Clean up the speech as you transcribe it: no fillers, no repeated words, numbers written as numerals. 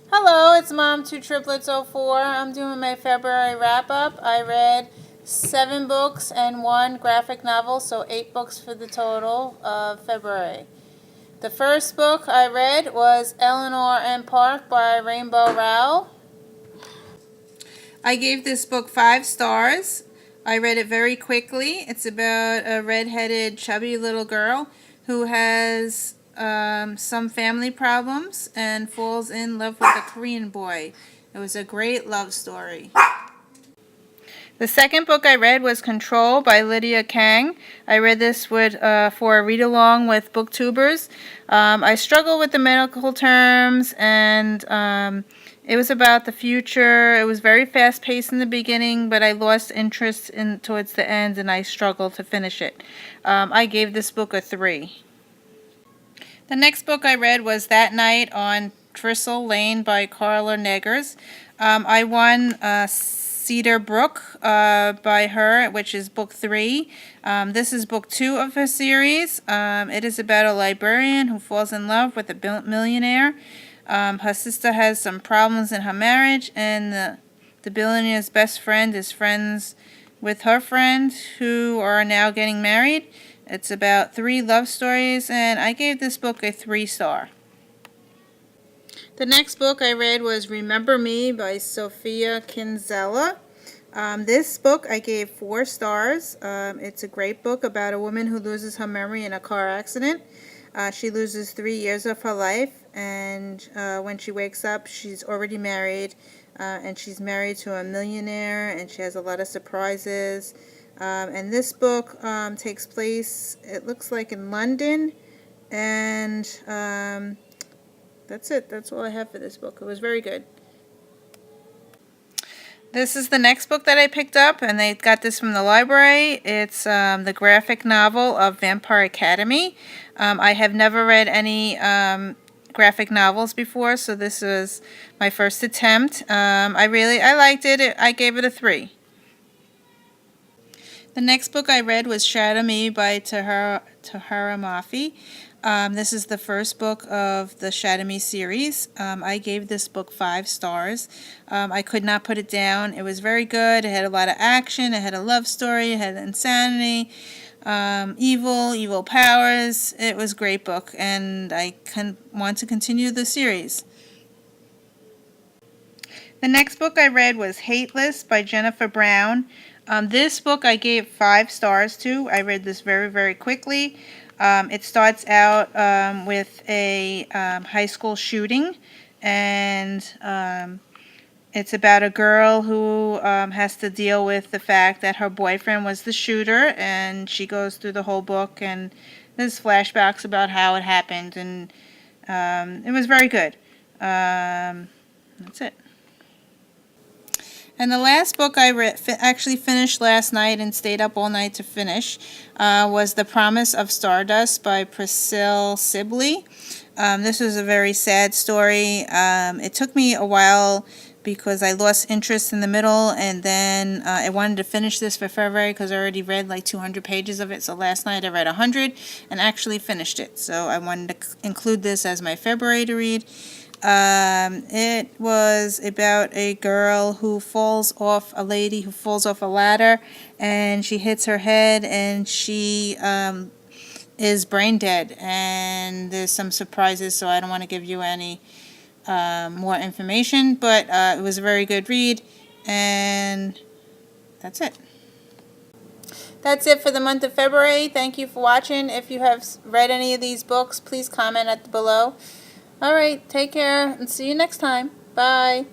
Hello, it's Mom 2 Triplets 04. I'm doing my February wrap up. I read 7 books and 1 graphic novel, so 8 books for the total of February. The first book I read was Eleanor and Park by Rainbow Rowell. I gave this book 5 stars. I read it very quickly. It's about a red-headed, chubby little girl who has some family problems and falls in love with a Korean boy. It was a great love story. The second book I read was Control by Lydia Kang. I read this for a read-along with booktubers. I struggle with the medical terms, and it was about the future. It was very fast-paced in the beginning, but I lost interest towards the end, and I struggled to finish it. I gave this book a 3. The next book I read was That Night on Crisil Lane by Carla Neggers. I won Cedar Brook by her, which is book 3. This is book 2 of her series. It is about a librarian who falls in love with a millionaire. Her sister has some problems in her marriage, and the billionaire's best friend is friends with her friend, who are now getting married. It's about 3 love stories, and I gave this book a 3 star. The next book I read was Remember Me by Sophia Kinsella. This book I gave 4 stars. It's a great book about a woman who loses her memory in a car accident. She loses 3 years of her life, and when she wakes up, she's already married, and she's married to a millionaire, and she has a lot of surprises. And this book takes place, it looks like, in London, and that's it. That's all I have for this book. It was very good. This is the next book that I picked up, and they got this from the library. It's the graphic novel of Vampire Academy. I have never read any graphic novels before, so this was my first attempt. I liked it. I gave it a 3. The next book I read was Shadow Me by Tahara Mafi. This is the first book of the Shadow Me series. I gave this book 5 stars. I could not put it down. It was very good. It had a lot of action. It had a love story. It had insanity, evil powers. It was a great book, and I want to continue the series. The next book I read was Hateless by Jennifer Brown. This book I gave 5 stars to. I read this very, very quickly. It starts out with a high school shooting, and it's about a girl who has to deal with the fact that her boyfriend was the shooter, and she goes through the whole book, and there's flashbacks about how it happened, and it was very good. That's it. And the last book I actually finished last night and stayed up all night to finish was The Promise of Stardust by Crisil Sibley. This was a very sad story. It took me a while because I lost interest in the middle, and then I wanted to finish this for February because I already read like 200 pages of it. So last night I read 100 and actually finished it. So I wanted to include this as my February to read. It was about a girl who falls off, a lady who falls off a ladder, and she hits her head, and she is brain dead, and there's some surprises, so I don't want to give you any more information, but it was a very good read, and that's it. That's it for the month of February. Thank you for watching. If you have read any of these books, please comment below. All right, take care and see you next time. Bye.